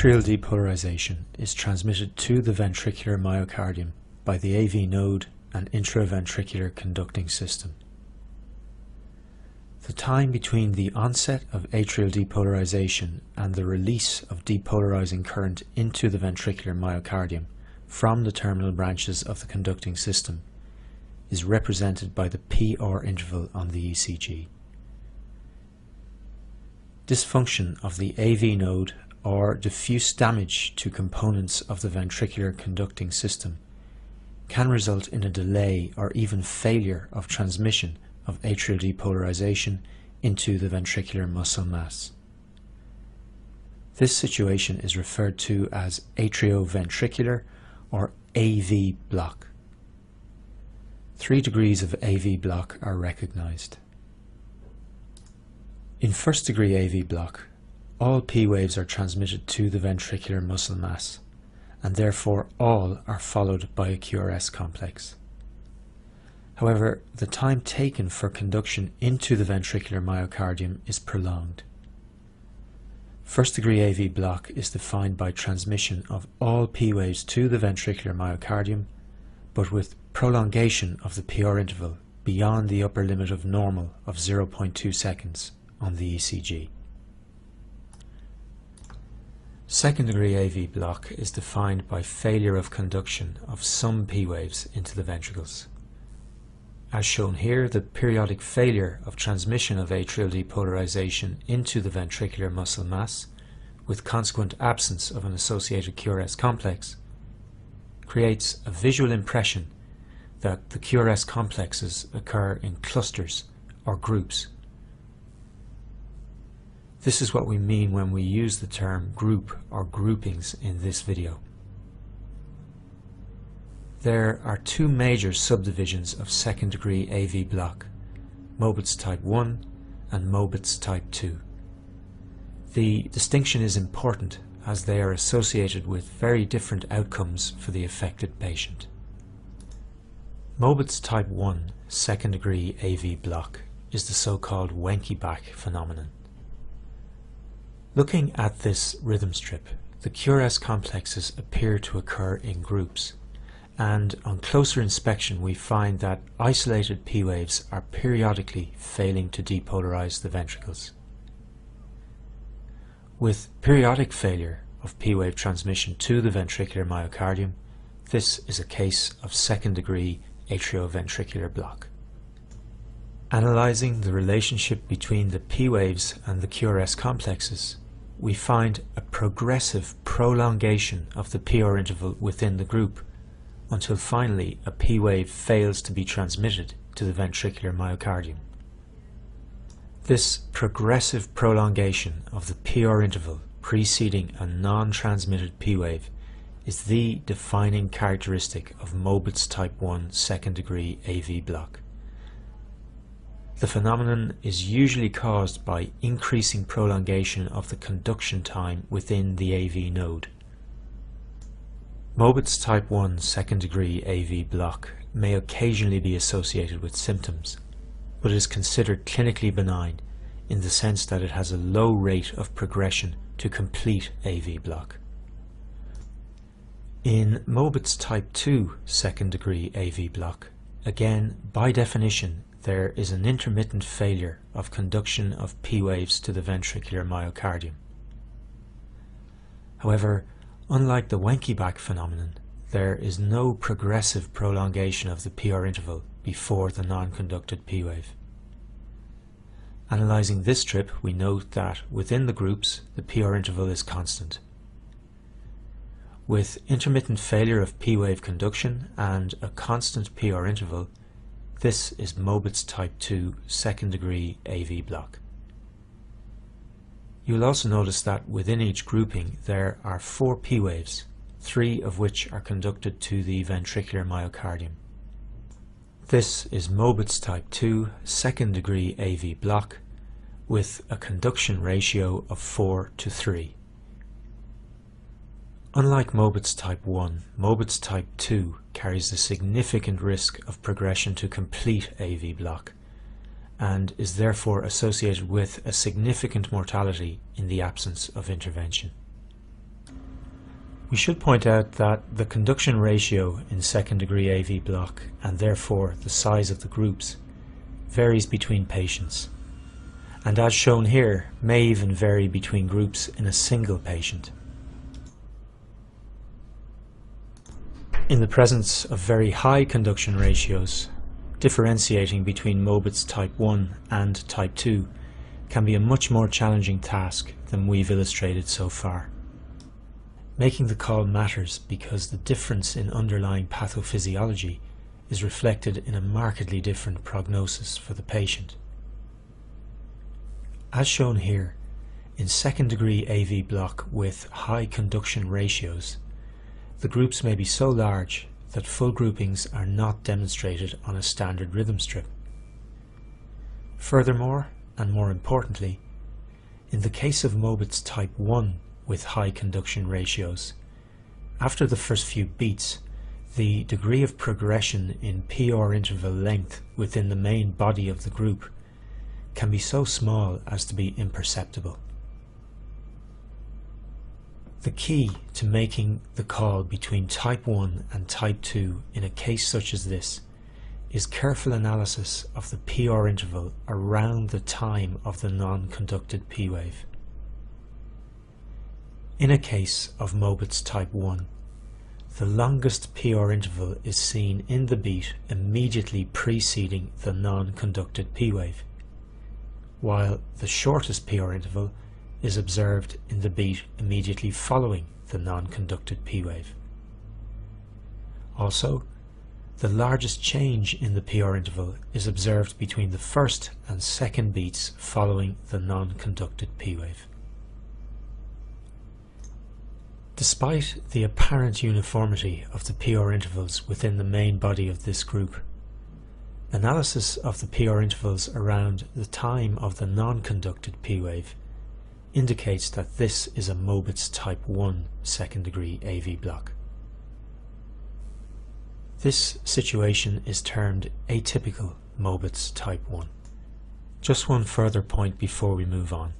Atrial depolarization is transmitted to the ventricular myocardium by the AV node and intraventricular conducting system. The time between the onset of atrial depolarization and the release of depolarizing current into the ventricular myocardium from the terminal branches of the conducting system is represented by the PR interval on the ECG. Dysfunction of the AV node or diffuse damage to components of the ventricular conducting system can result in a delay or even failure of transmission of atrial depolarization into the ventricular muscle mass. This situation is referred to as atrioventricular or AV block. 3 degrees of AV block are recognized. In first degree AV block, all P waves are transmitted to the ventricular muscle mass, and therefore all are followed by a QRS complex. However, the time taken for conduction into the ventricular myocardium is prolonged. First degree AV block is defined by transmission of all P waves to the ventricular myocardium, but with prolongation of the PR interval beyond the upper limit of normal of 0.2 seconds on the ECG. Second degree AV block is defined by failure of conduction of some P waves into the ventricles. As shown here, the periodic failure of transmission of atrial depolarization into the ventricular muscle mass, with consequent absence of an associated QRS complex, creates a visual impression that the QRS complexes occur in clusters or groups. This is what we mean when we use the term group or groupings in this video. There are 2 major subdivisions of second degree AV block, Mobitz type 1 and Mobitz type 2. The distinction is important as they are associated with very different outcomes for the affected patient. Mobitz type 1 second degree AV block is the so-called Wenckebach phenomenon. Looking at this rhythm strip, the QRS complexes appear to occur in groups, and on closer inspection we find that isolated P waves are periodically failing to depolarize the ventricles. With periodic failure of P wave transmission to the ventricular myocardium, this is a case of second degree atrioventricular block. Analyzing the relationship between the P waves and the QRS complexes, we find a progressive prolongation of the PR interval within the group until finally a P wave fails to be transmitted to the ventricular myocardium. This progressive prolongation of the PR interval preceding a non-transmitted P wave is the defining characteristic of Mobitz type 1 second degree AV block. The phenomenon is usually caused by increasing prolongation of the conduction time within the AV node. Mobitz type 1 second degree AV block may occasionally be associated with symptoms, but is considered clinically benign in the sense that it has a low rate of progression to complete AV block. In Mobitz type 2 second degree AV block, again by definition there is an intermittent failure of conduction of P waves to the ventricular myocardium. However, unlike the Wenckebach phenomenon, there is no progressive prolongation of the PR interval before the non-conducted P wave. Analyzing this strip, we note that within the groups the PR interval is constant. With intermittent failure of P wave conduction and a constant PR interval, this is Mobitz type 2 second degree AV block. You will also notice that within each grouping there are 4 P waves, 3 of which are conducted to the ventricular myocardium. This is Mobitz type 2 second degree AV block with a conduction ratio of 4:3. Unlike Mobitz type 1, Mobitz type 2 carries a significant risk of progression to complete AV block and is therefore associated with a significant mortality in the absence of intervention. We should point out that the conduction ratio in second degree AV block, and therefore the size of the groups, varies between patients, and as shown here may even vary between groups in a single patient. In the presence of very high conduction ratios, differentiating between Mobitz type 1 and type 2 can be a much more challenging task than we've illustrated so far. Making the call matters because the difference in underlying pathophysiology is reflected in a markedly different prognosis for the patient. As shown here, in second degree AV block with high conduction ratios, the groups may be so large that full groupings are not demonstrated on a standard rhythm strip. Furthermore, and more importantly, in the case of Mobitz type 1 with high conduction ratios, after the first few beats, the degree of progression in PR interval length within the main body of the group can be so small as to be imperceptible. The key to making the call between type 1 and type 2 in a case such as this is careful analysis of the PR interval around the time of the non-conducted P wave. In a case of Mobitz type 1, the longest PR interval is seen in the beat immediately preceding the non-conducted P wave, while the shortest PR interval is observed in the beat immediately following the non-conducted P wave. Also, the largest change in the PR interval is observed between the first and second beats following the non-conducted P wave. Despite the apparent uniformity of the PR intervals within the main body of this group, analysis of the PR intervals around the time of the non-conducted P wave indicates that this is a Mobitz type 1 second degree AV block. This situation is termed atypical Mobitz type 1. Just one further point before we move on.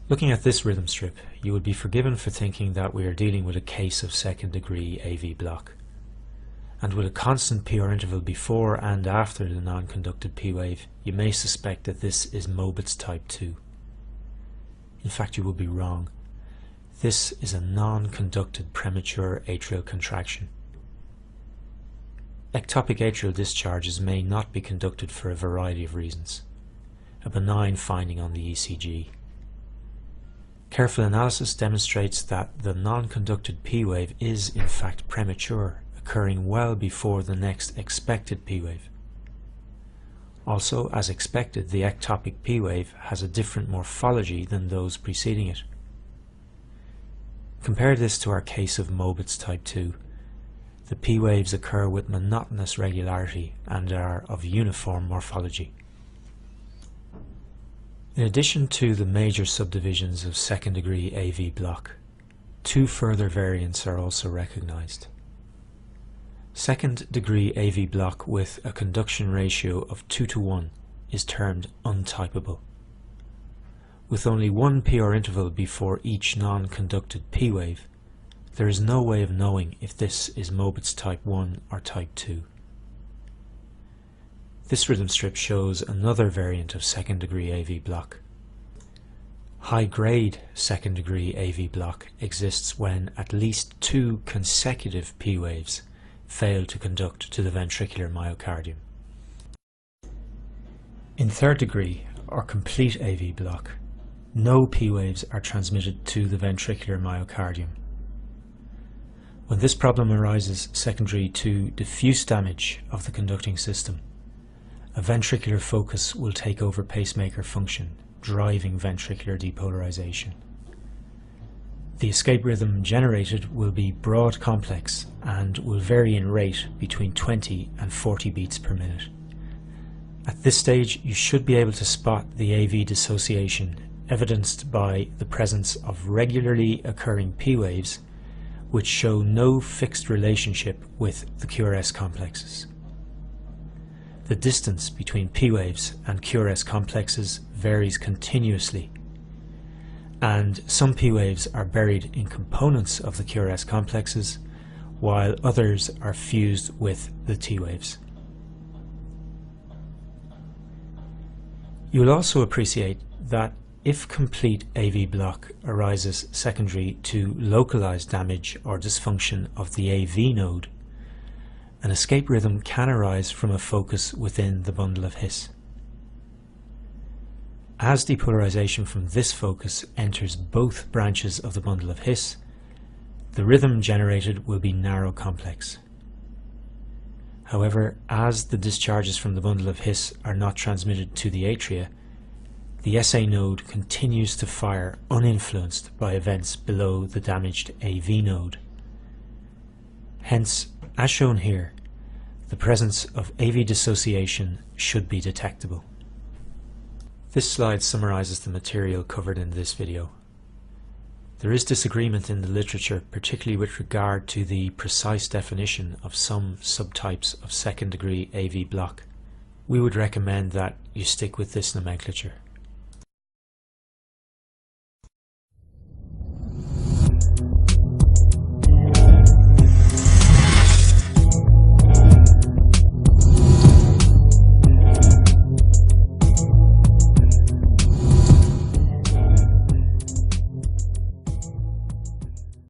Looking at this rhythm strip, you would be forgiven for thinking that we are dealing with a case of second degree AV block. And with a constant PR interval before and after the non-conducted P wave, you may suspect that this is Mobitz type 2. In fact, you will be wrong. This is a non-conducted premature atrial contraction. Ectopic atrial discharges may not be conducted for a variety of reasons, a benign finding on the ECG. Careful analysis demonstrates that the non-conducted P wave is in fact premature, occurring well before the next expected P wave. Also, as expected, the ectopic P wave has a different morphology than those preceding it. Compare this to our case of Mobitz type 2. The P waves occur with monotonous regularity and are of uniform morphology. In addition to the major subdivisions of second degree AV block, two further variants are also recognized. Second degree AV block with a conduction ratio of 2:1 is termed untypable. With only one PR interval before each non-conducted P wave, there is no way of knowing if this is Mobitz type 1 or type 2. This rhythm strip shows another variant of second degree AV block. High-grade second degree AV block exists when at least two consecutive P waves fail to conduct to the ventricular myocardium. In third degree or complete AV block, no P waves are transmitted to the ventricular myocardium. When this problem arises secondary to diffuse damage of the conducting system, a ventricular focus will take over pacemaker function, driving ventricular depolarization. The escape rhythm generated will be broad complex and will vary in rate between 20 and 40 beats per minute. At this stage, you should be able to spot the AV dissociation evidenced by the presence of regularly occurring P waves which show no fixed relationship with the QRS complexes. The distance between P waves and QRS complexes varies continuously, and some P waves are buried in components of the QRS complexes, while others are fused with the T waves. You will also appreciate that if complete AV block arises secondary to localized damage or dysfunction of the AV node, an escape rhythm can arise from a focus within the bundle of His. As depolarization from this focus enters both branches of the bundle of His, the rhythm generated will be narrow complex. However, as the discharges from the bundle of His are not transmitted to the atria, the SA node continues to fire uninfluenced by events below the damaged AV node. Hence, as shown here, the presence of AV dissociation should be detectable. This slide summarizes the material covered in this video. There is disagreement in the literature, particularly with regard to the precise definition of some subtypes of second-degree AV block. We would recommend that you stick with this nomenclature.